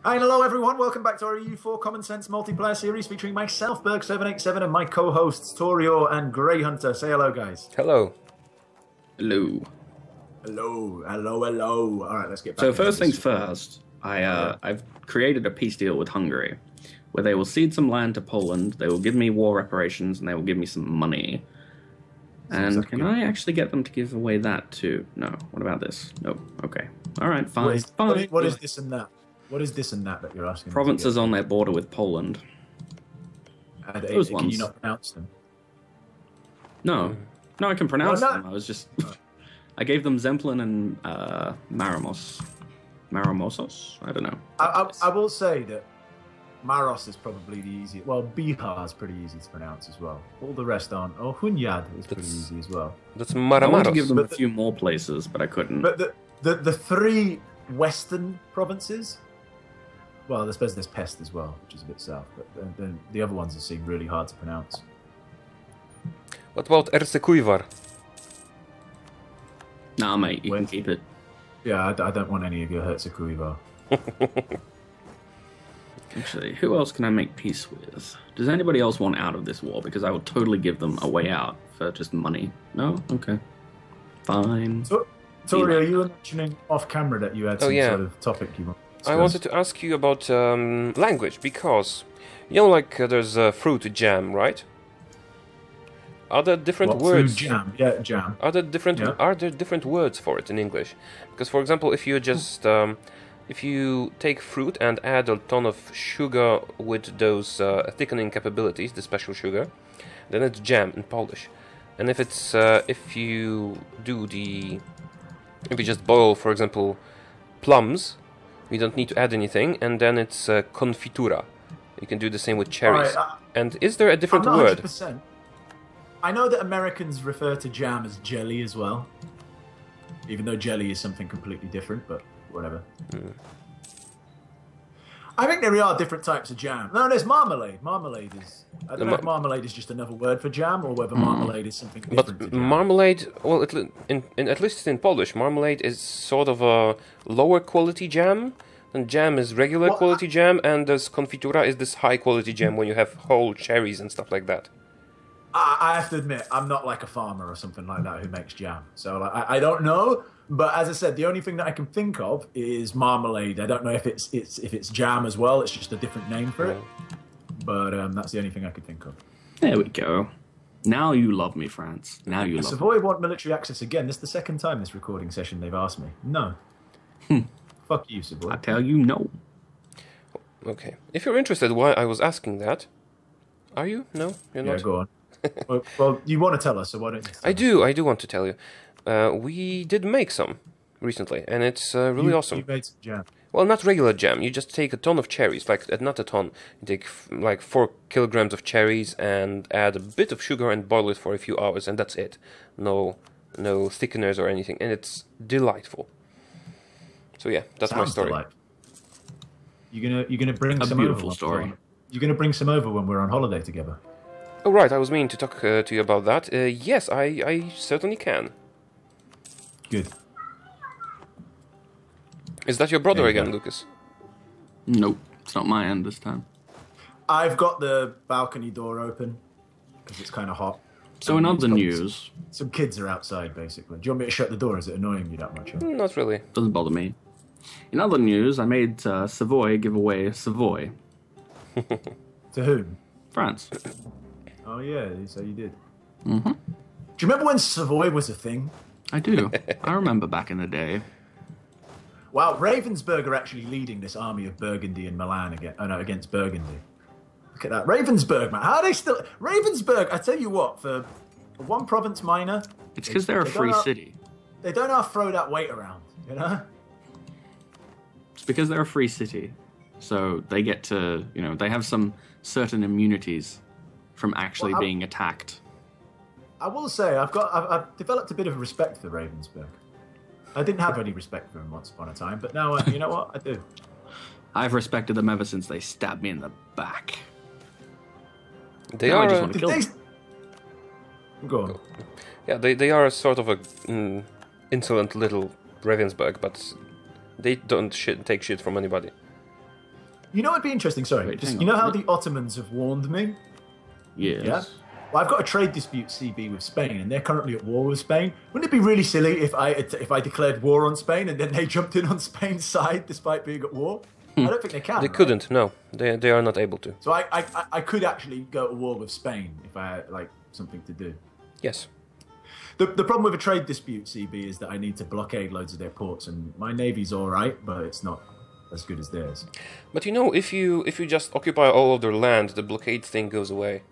Hi, hello everyone. Welcome back to our EU4 Common Sense multiplayer series featuring myself, Berg787, and my co-hosts Taureor and GreyHunter. Say hello, guys. Hello. Hello. Hello, hello, hello. All right, let's get back. So first things first, I've created a peace deal with Hungary, where they will cede some land to Poland, they will give me war reparations, and they will give me some money. And can I actually get them to give away that too? No. What about this? Nope. Okay. All right. Fine. What is this and that? What is this and that you're asking? Provinces on their border with Poland. And, Those can ones. you not pronounce them? No. No, I can pronounce Well, no. them. I was just... I gave them Zemplin and Maramos. Maramosos? I don't know. I will say that Maros is probably the easiest. Well, Bihar is pretty easy to pronounce as well. All the rest aren't. Oh, Hunyad is pretty easy as well. That's I wanted to give Maramaros. them a few more places, but I couldn't. But the three western provinces. Well, I suppose there's Pest as well, which is a bit south. But then the other ones seem really hard to pronounce. What about Ersekuyvar? Nah, mate, you can keep it. Yeah, I don't want any of your Herzegovina. Actually, who else can I make peace with? Does anybody else want out of this war? Because I will totally give them a way out for just money. No? Okay. Fine. So, Tori, you were mentioning off camera that you had some yeah. sort of topic you want to discuss. I wanted to ask you about language, because, you know, like there's fruit jam, right? Are there different What, words? Food jam. Yeah, jam. Are there different Yeah. Are there different words for it in English? Because, for example, if you just if you take fruit and add a ton of sugar with those thickening capabilities, the special sugar, then it's jam in Polish. And if it's if you just boil, for example, plums, you don't need to add anything, and then it's confitura. You can do the same with cherries. Alright, And is there a different I'm not word? 100%. I know that Americans refer to jam as jelly as well. Even though jelly is something completely different, but whatever. I think there are different types of jam. No, there's marmalade. Marmalade is... I don't know if marmalade is just another word for jam, or whether marmalade is something different to But jam. marmalade, well, at least in Polish, marmalade is sort of a lower quality jam, and jam is regular Well, quality jam, and this confitura is this high quality jam when you have whole cherries and stuff like that. I have to admit, I'm not like a farmer or something like that who makes jam. So like, I don't know. But as I said, the only thing that I can think of is marmalade. I don't know if it's jam as well. It's just a different name for it. But that's the only thing I could think of. There we go. Now you love me, France. Now you love me. Savoy want military access again. This is the second time this recording session they've asked me. No. Fuck you, Savoy. I tell you no. Okay. If you're interested why I was asking that, are you? No? You're Yeah, not? go on. well, you want to tell us, so why don't you tell us? I do want to tell you. We did make some recently, and it's really awesome. You made some jam. Well, not regular jam. You just take a ton of cherries, like not a ton. You take like 4 kilograms of cherries and add a bit of sugar and boil it for a few hours, and that's it. No thickeners or anything, and it's delightful. So yeah, that's my Sounds story. delightful. You're gonna bring A some beautiful over. story. You're gonna bring some over when we're on holiday together. Oh right, I was meaning to talk to you about that. Yes, I certainly can. Good. Is that your brother There you again, go. Lucas? Nope. It's not my end this time. I've got the balcony door open because it's kind of hot. So in other news, Some kids are outside, basically. Do you want me to shut the door? Is it annoying you that much? Not really. doesn't bother me. In other news, I made Savoy give away Savoy. To whom? France. Oh, yeah, so you did. Mm-hmm. Do you remember when Savoy was a thing? I do. I remember back in the day. Wow, Ravensburg are actually leading this army of Burgundy and Milan against Burgundy. Look at that. Ravensburg, man. How are they still... Ravensburg, I tell you what, for one province minor... It's because they're a they free don't know- city. They don't know how to throw that weight around, you know? It's because they're a free city. So they get to, they have some certain immunities from actually Well, being attacked. I will say, I've developed a bit of respect for Ravensburg. I didn't have any respect for them once upon a time, but now, you know what? I do. I've respected them ever since they stabbed me in the back. They Now I are. just want to Did kill they... them. Go on. Yeah, they are a sort of a insolent little Ravensburg, but they don't take shit from anybody. You know what'd be interesting? Sorry, Wait, just hang you know on. how the Ottomans have warned me. Yes. Yeah. Well, I've got a trade dispute CB with Spain, and they're currently at war with Spain. Wouldn't it be really silly if I declared war on Spain and then they jumped in on Spain's side despite being at war? I don't think they can. They right? couldn't. No, they are not able to. So I could actually go to war with Spain if I had like something to do. Yes. The problem with a trade dispute, CB, is that I need to blockade loads of their ports, and my navy's all right, but it's not as good as theirs. But you know, if you just occupy all of their land, the blockade thing goes away.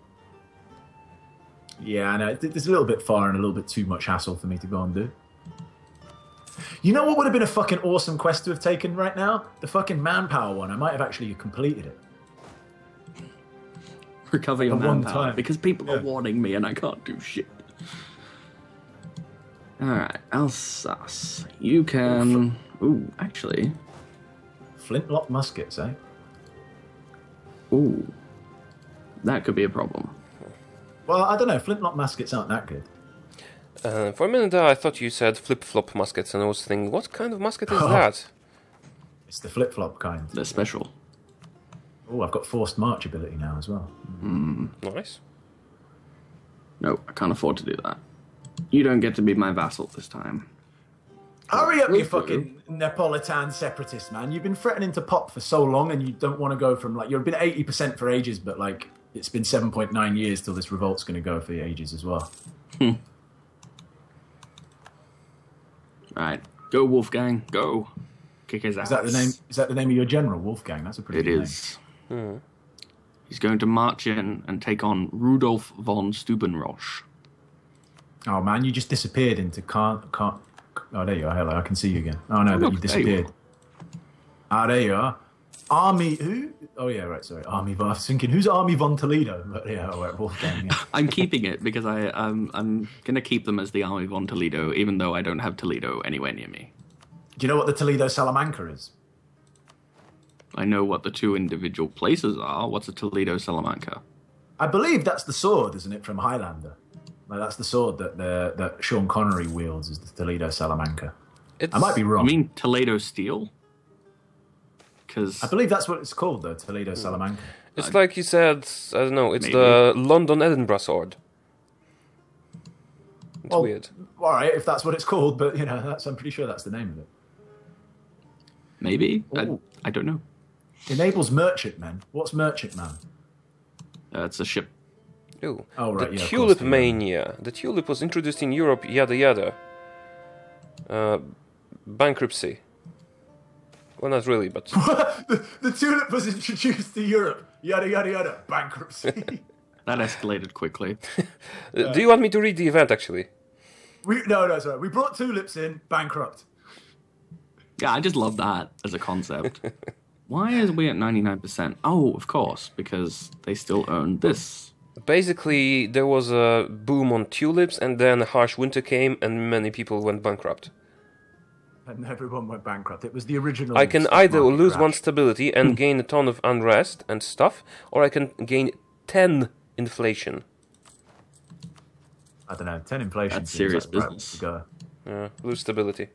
Yeah, I know. It's a little bit far and a little bit too much hassle for me to go and do. You know what would have been a fucking awesome quest to have taken right now? The fucking manpower one. I might have actually completed it. Recover your At one manpower. time. Because people are Yeah. warning me and I can't do shit. Alright, Alsace. You can... Ooh, actually... Flintlock muskets, eh? Ooh. That could be a problem. Well, I don't know. Flintlock muskets aren't that good. For a minute there, I thought you said flip-flop muskets, and I was thinking, what kind of musket is Oh. that? It's the flip-flop kind. They're special. Oh, I've got forced march ability now as well. Nice. No, I can't afford to do that. You don't get to be my vassal this time. Hurry up, you Will do. fucking Neapolitan separatist, man. You've been threatening to pop for so long, and you don't want to go from, like, you've been 80% for ages, but, like, it's been 7.9 years till this revolt's going to go for ages as well. Alright, go Wolfgang, go. Kick his ass. Is that the name of your general, Wolfgang? That's a pretty It good is. He's going to march in and take on Rudolf von Stubenrosch. name. Oh, man, you just disappeared into can't. Oh, there you are. Hello, I can see you again. Oh, no, but look, you there you disappeared. Ah, there you are. Army, who? Oh, yeah, right, sorry. Army, I was thinking, who's Army von Toledo? But yeah, all right, Wolfgang, yeah. I'm keeping it because I'm going to keep them as the Army von Toledo, even though I don't have Toledo anywhere near me. Do you know what the Toledo Salamanca is? I know what the two individual places are. What's a Toledo Salamanca? I believe that's the sword, isn't it, from Highlander? Like, that's the sword that Sean Connery wields, is the Toledo Salamanca. I might be wrong. You mean Toledo Steel? Because I believe that's what it's called, though, Toledo Salamanca. It's like you said, I don't know, it's Maybe. the London-Edinburgh sword. It's Well, weird. All right, if that's what it's called, but, you know, I'm pretty sure that's the name of it. maybe? Ooh. I don't know. Enables merchantmen. What's merchantman? It's a ship. Ooh. Oh, right, The yeah, of tulip course, yeah. mania. The tulip was introduced in Europe, yada yada. Bankruptcy. Well, not really, but... the tulip was introduced to Europe. Yada, yada, yada. Bankruptcy. That escalated quickly. Do you want me to read the event, actually? No, sorry. We brought tulips in, bankrupt. Yeah, I just love that as a concept. Why are we at 99%? Oh, of course, because they still own this. Basically, there was a boom on tulips, and then a harsh winter came, and many people went bankrupt. And everyone went bankrupt. It was the original... I can stock either market lose crash. one stability and gain a ton of unrest and stuff, or I can gain 10 inflation. I don't know, 10 inflation. That's seems serious like the right business. way to go. Lose stability.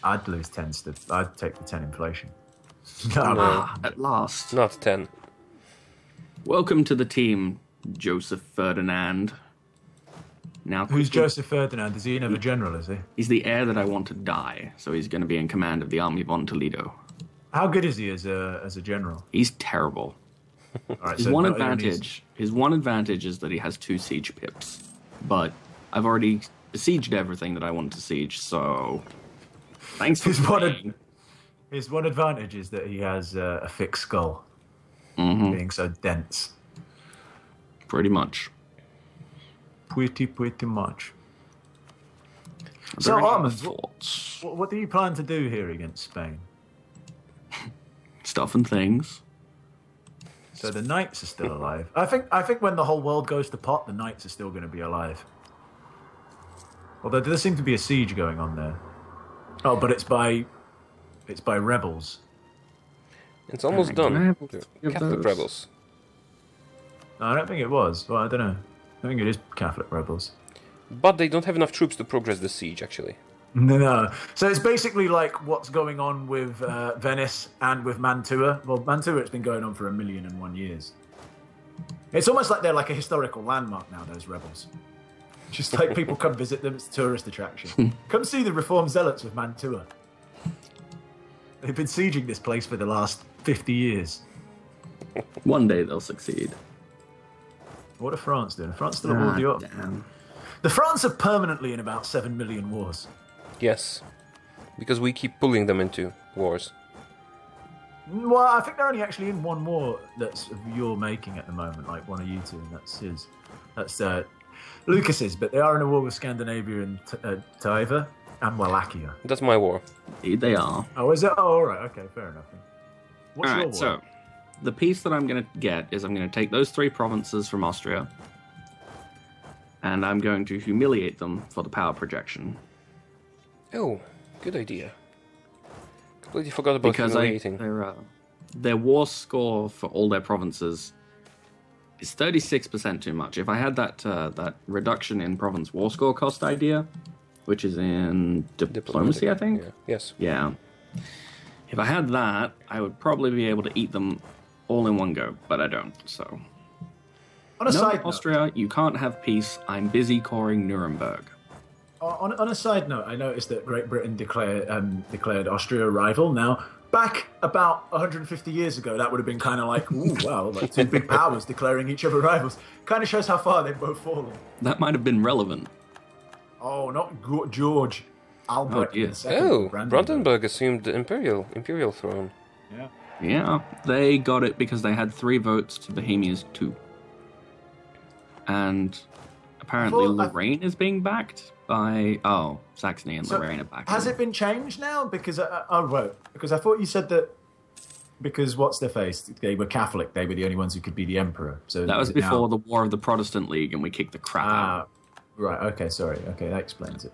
I'd lose 10 I'd take the 10 inflation. At last. Not 10. Welcome to the team, Joseph Ferdinand. Now, Who's quickly- Joseph Ferdinand? Is he another general, is he? He's the heir that I want to die, so he's going to be in command of the Army von Toledo. How good is he as a general? He's terrible. All right, His so one not only advantage is that he has 2 siege pips. But I've already besieged everything that I want to siege, so thanks for His one, playing. his one advantage is that he has a thick skull, Mm-hmm. being so dense. Pretty much. Pretty much. Are So, there any Armand, thoughts? what do you plan to do here against Spain? Stuff and things. So the knights are still alive. I think when the whole world goes to pot, the knights are still going to be alive. Although there seems to be a siege going on there. Oh, but it's by rebels. It's almost Can I done. have The three of Catholic those? rebels. No, I don't think it was. Well, I don't know. I think it is Catholic rebels. But they don't have enough troops to progress the siege, actually. No. So it's basically like what's going on with Venice and with Mantua. Well, Mantua, it's been going on for 1,001 years. It's almost like they're like a historical landmark now, those rebels. Just like people come visit them, it's a tourist attraction. Come see the Reformed Zealots of Mantua. They've been sieging this place for the last 50 years. One day they'll succeed. What are France doing? France still at war with Europe. Damn. The France are permanently in about 7 million wars. Yes, because we keep pulling them into wars. Well, I think they're only actually in one war that's of your making at the moment, like one of you two, and that's his. That's Lucas's, but they are in a war with Scandinavia and Taureor and Wallachia. That's my war. Indeed they are. Oh, is it? Oh, all right. Okay, fair enough. What's your war? So the piece that I'm going to get is I'm going to take those 3 provinces from Austria, and I'm going to humiliate them for the power projection. Oh, good idea. Completely forgot about humiliating. Their war score for all their provinces is 36% too much. If I had that reduction in province war score cost idea, which is in diplomacy, I think? Yeah. Yes. Yeah. If I had that, I would probably be able to eat them all in one go, but I don't, so... On a side note, Austria, you can't have peace. I'm busy coring Nuremberg. On a side note, I noticed that Great Britain declared Austria a rival. Now, back about 150 years ago, that would have been kind of like, ooh, wow, like 2 big powers declaring each other rivals. Kind of shows how far they've both fallen. That might have been relevant. Oh, not George Albert II. Oh, Brandenburg assumed the imperial throne. Yeah. Yeah, they got it because they had 3 votes to Bohemia's 2. And apparently Lorraine is being backed by... Oh, Saxony and Lorraine are backed. Has it been changed now? Because, because I thought you said that because what's their face? They were Catholic, they were the only ones who could be the emperor. So that was before the War of the Protestant League and we kicked the crap out. Right, okay, sorry. Okay, that explains it.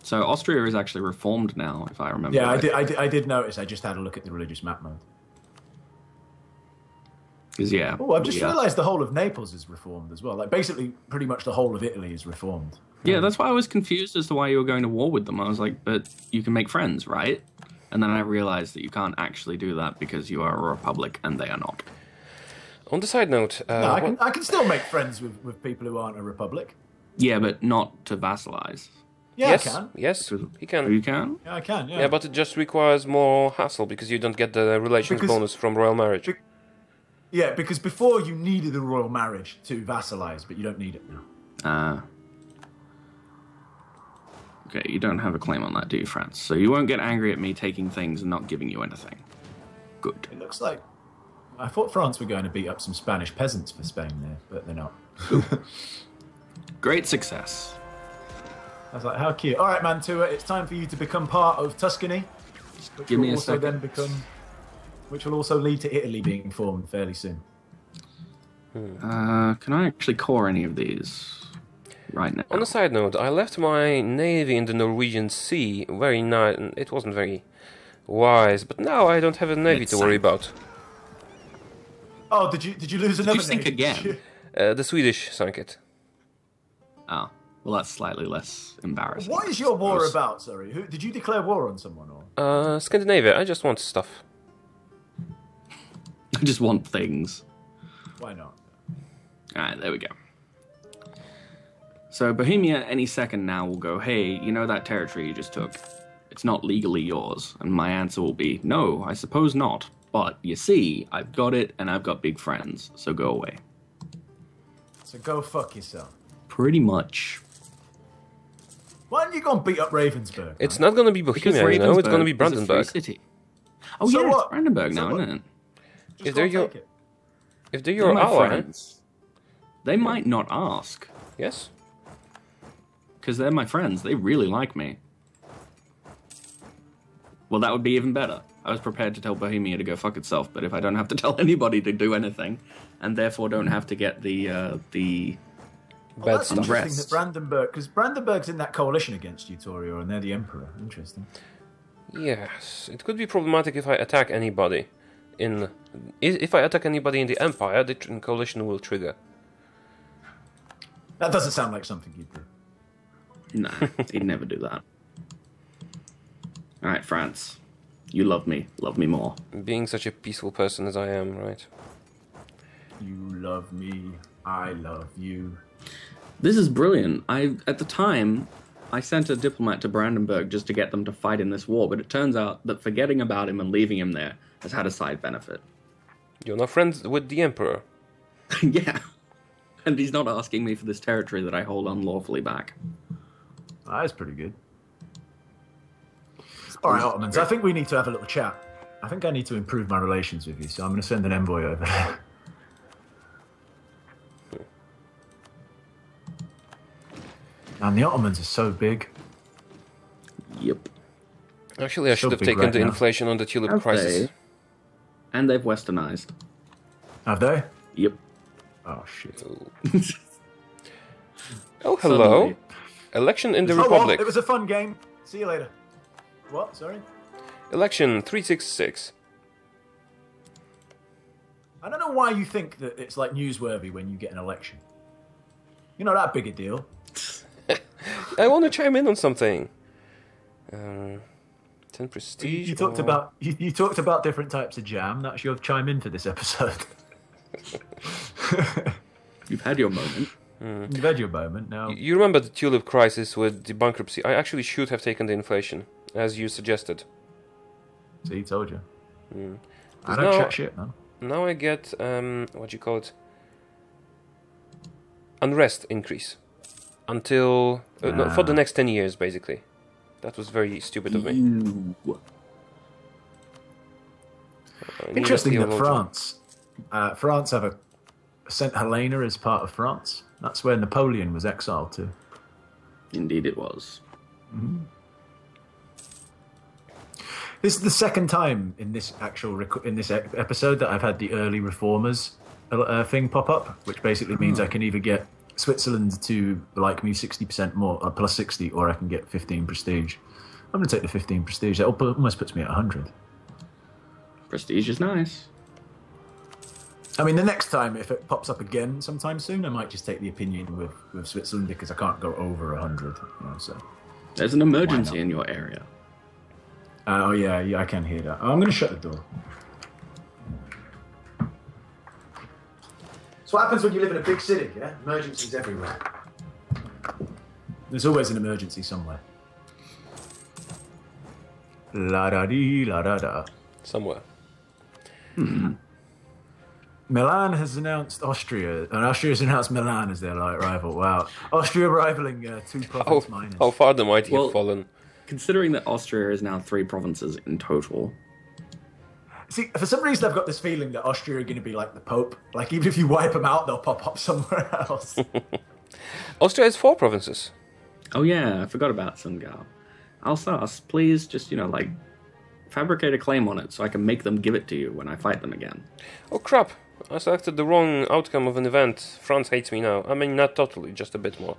So Austria is actually reformed now, if I remember. Yeah, right. I did notice. I just had a look at the religious map mode. Yeah. Oh, I've just realised the whole of Naples is reformed as well. Like, basically, pretty much the whole of Italy is reformed. Yeah, that's why I was confused as to why you were going to war with them. I was like, but you can make friends, right? And then I realised that you can't actually do that because you are a republic and they are not. On the side note... no, I can still make friends with people who aren't a republic. Yeah, but not to vassalize. Yeah, yes, I can. Yes, he can. You can? Yeah, I can, yeah. Yeah, but it just requires more hassle because you don't get the relations bonus from royal marriage. Yeah, because before you needed a royal marriage to vassalize, but you don't need it now. Okay, you don't have a claim on that, do you, France? So you won't get angry at me taking things and not giving you anything. Good. It looks like... I thought France were going to beat up some Spanish peasants for Spain there, but they're not. Great success. I was like, how cute. All right, Mantua, it's time for you to become part of Tuscany. Which Give me will a also second. then become... Which will also lead to Italy being formed fairly soon. Can I actually core any of these right now? On a side note, I left my navy in the Norwegian Sea very nice. It wasn't very wise, but now I don't have a navy to worry about. Oh, did you lose another Did you sink navy? again? The Swedish sank it. Oh, well, that's slightly less embarrassing. What is your war about, sorry? Did you declare war on someone? Or? Scandinavia, I just want stuff. I just want things. Why not? Alright, there we go. So Bohemia any second now will go, hey, you know that territory you just took? It's not legally yours. And my answer will be, no, I suppose not. But, you see, I've got it and I've got big friends, so go away. So go fuck yourself. Pretty much. Why don't you go and beat up Ravensburg? It's not going to be Bohemia, you know, it's going to be Brandenburg. City. Oh So yeah, what? it's Brandenburg now, So isn't it? Just If they're go your- take it. If they're They're your my ally, friends. They might not ask, yes. because they're my friends. They really like me. Well, that would be even better. I was prepared to tell Bohemia to go fuck itself, but if I don't have to tell anybody to do anything, and therefore don't have to get the Well, that's stuff. interesting Rest. that Brandenburg, because Brandenburg's in that coalition against you, Taureor, and they're the emperor. Interesting. Yes, it could be problematic if I attack anybody if I attack anybody in the Empire, the coalition will trigger. That doesn't sound like something you'd do. Nah, he'd never do that. All right, France. You love me. Love me more. Being such a peaceful person as I am, right? You love me. I love you. This is brilliant. At the time, I sent a diplomat to Brandenburg just to get them to fight in this war, but it turns out that forgetting about him and leaving him there has had a side benefit. You're not friends with the Emperor. Yeah. And he's not asking me for this territory that I hold unlawfully back. That is pretty good. All right, Ottomans, I think we need to have a little chat. I think I need to improve my relations with you, so I'm going to send an envoy over there. And the Ottomans are so big. Yep. Actually, I should have taken right the now. inflation on the tulip Have crisis. they? And they've westernized. Have they? Yep. Oh, shit. Oh, hello. Suddenly. Election in the Oh, well, Republic. it was a fun game. See you later. What? Sorry? Election 366. I don't know why you think that it's like newsworthy when you get an election. You're not that big a deal. I want to chime in on something. 10 prestige. You talked about you talked about different types of jam. That's your chime in for this episode. You've had your moment. You've had your moment now. You remember the tulip crisis with the bankruptcy? I actually should have taken the inflation, as you suggested. See, told you. I Now- don't chat shit, man. Now I get, what do you call it? Unrest increase. Until, no, for the next 10 years, basically. That was very stupid of me. Ew. I need a Interesting that theologian. France have a St. Helena as part of France. That's where Napoleon was exiled to. Indeed it was. This is the second time in this episode that I've had the early reformers thing pop up, which basically means I can either get Switzerland to like me 60% more, or plus 60, or I can get 15 prestige. I'm going to take the 15 prestige. That almost puts me at 100. Prestige is nice. I mean, the next time, if it pops up again sometime soon, I might just take the opinion with Switzerland because I can't go over 100. You know, so. There's an emergency in your area. Oh, yeah, I can hear that. I'm going to shut the door. So what happens when you live in a big city, yeah? Emergencies everywhere. There's always an emergency somewhere. La-da-dee, la-da-da. Somewhere. Milan has announced Austria, and Austria has announced Milan as their rival. Wow. Austria rivaling 2 province minors. How far the mighty Well- have fallen. Considering that Austria is now 3 provinces in total. See, for some reason I've got this feeling that Austria are going to be like the Pope. Like, even if you wipe them out, they'll pop up somewhere else. Austria has 4 provinces. Oh yeah, I forgot about Sungal. Alsace, please just, fabricate a claim on it so I can make them give it to you when I fight them again. Oh crap, I selected the wrong outcome of an event. France hates me now. I mean, not totally, just a bit more.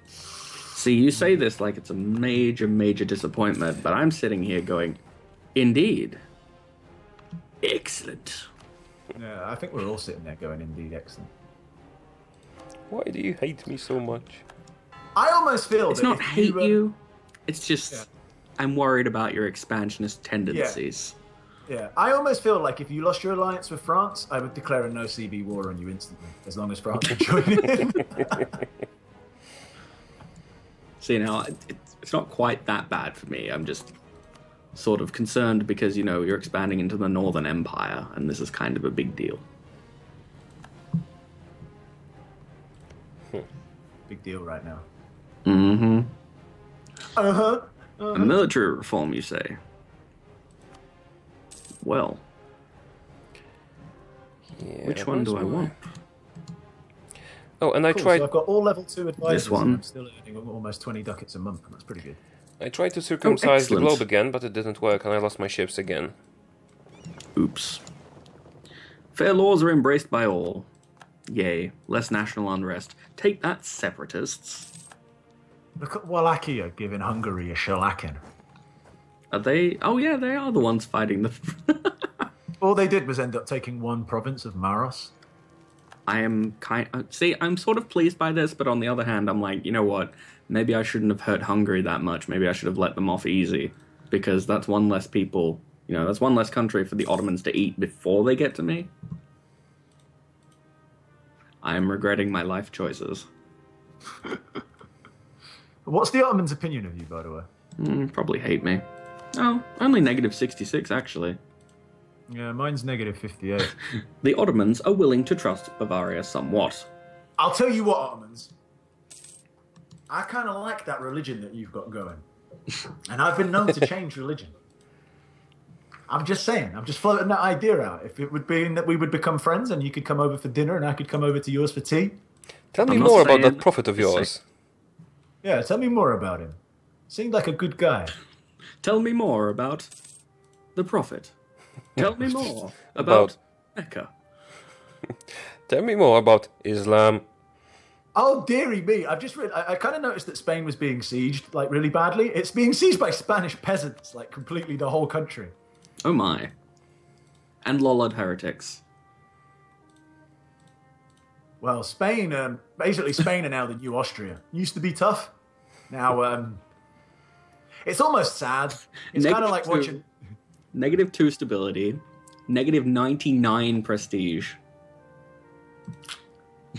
See, you say this like it's a major, major disappointment, but I'm sitting here going, indeed. Excellent. Yeah, I think we're all sitting there going, indeed, excellent. Why do you hate me so much? I almost feel It's that not if hate you, you, it's just Yeah. I'm worried about your expansionist tendencies. Yeah, I almost feel like if you lost your alliance with France, I would declare a no CB war on you instantly, as long as France would join in. See, now, it's not quite that bad for me. I'm just sort of concerned because, you're expanding into the Northern Empire, and this is kind of a big deal. Big deal right now. Mm-hmm. Uh-huh. A military reform, you say? Well, Yeah, which one do I that's want? Oh, and I Cool, tried. so I've got all level 2 advisors. This one. And I'm still earning almost 20 ducats a month. That's pretty good. I tried to circumcise the excellent. globe again, but it didn't work, and I lost my ships again. Oops. Fair laws are embraced by all. Yay, less national unrest. Take that, separatists. Look at Wallachia giving Hungary a shellacking. Are they? Oh yeah, they are the ones fighting the... All they did was end up taking one province of Maros. I am See, I'm sort of pleased by this, but on the other hand, I'm like, you know what? Maybe I shouldn't have hurt Hungary that much. Maybe I should have let them off easy. because that's one less people. You know, that's one less country for the Ottomans to eat before they get to me. I am regretting my life choices. What's the Ottomans' opinion of you, by the way? Probably hate me. Oh, only -66, actually. Yeah, mine's -58. The Ottomans are willing to trust Bavaria somewhat. I'll tell you what, Ottomans. I kind of like that religion that you've got going. And I've been known to change religion. I'm just saying. I'm just floating that idea out. If it would be that we would become friends and you could come over for dinner and I could come over to yours for tea. Tell me more about that prophet of yours. Yeah, tell me more about him. Seemed like a good guy. Tell me more about the prophet. Tell me more about Mecca. Tell me more about Islam. Oh, dearie me. I've just read... I kind of noticed that Spain was being sieged, like, really badly. It's being sieged by Spanish peasants, like, completely the whole country. Oh my. And Lollard heretics. Well, Spain, basically Spain are now the new Austria. Used to be tough. Now, it's almost sad. It's kind of like watching... -2 stability. -99 prestige.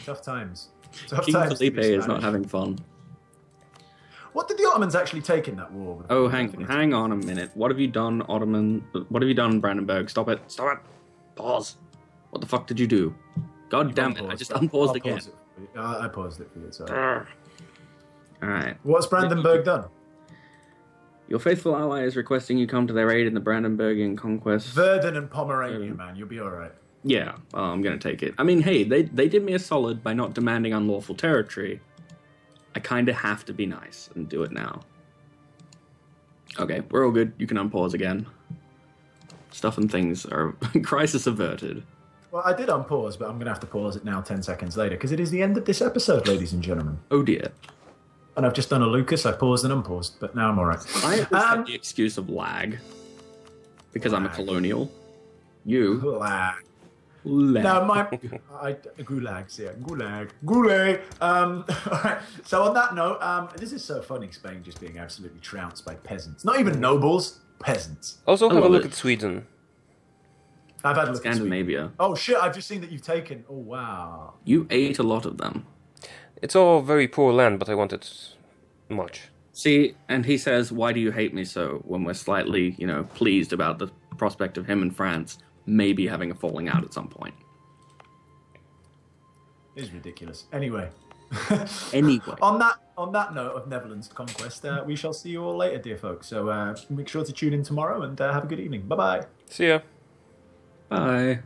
Tough times. King Felipe is not having fun. What did the Ottomans actually take in that war? Oh, hang on a minute. What have you done, Ottoman? What have you done, Brandenburg? Stop it. Stop it. Pause. What the fuck did you do? God damn it. I just unpaused again. I paused it for you, sorry. Alright. What's Brandenburg done? Your faithful ally is requesting you come to their aid in the Brandenburgian conquest. Verden and Pomerania, man. You'll be alright. Yeah, well, I'm going to take it. I mean, hey, they did me a solid by not demanding unlawful territory. I kind of have to be nice and do it now. Okay, we're all good. You can unpause again. Stuff and things are crisis averted. Well, I did unpause, but I'm going to have to pause it now 10 seconds later, because it is the end of this episode, ladies and gentlemen. Oh dear. And I've just done a Lucas. I paused and unpaused, but now I'm alright. I had the excuse of lag. Because I'm a colonial. You. Lag. Lag. Now, gulags, yeah, gulag. Alright. So on that note, this is so funny, Spain just being absolutely trounced by peasants. Not even nobles, peasants. Also, have a look at Sweden. I've had a look Scandinavia. at Sweden. Oh shit, I've just seen that you've taken... Oh wow. You ate a lot of them. It's all very poor land, but I wanted much. See, and he says, why do you hate me so, when we're slightly, pleased about the prospect of him and France maybe having a falling out at some point. It's ridiculous. Anyway. On that note of Netherlands conquest, we shall see you all later, dear folks. So make sure to tune in tomorrow and have a good evening. Bye-bye. See ya. Bye.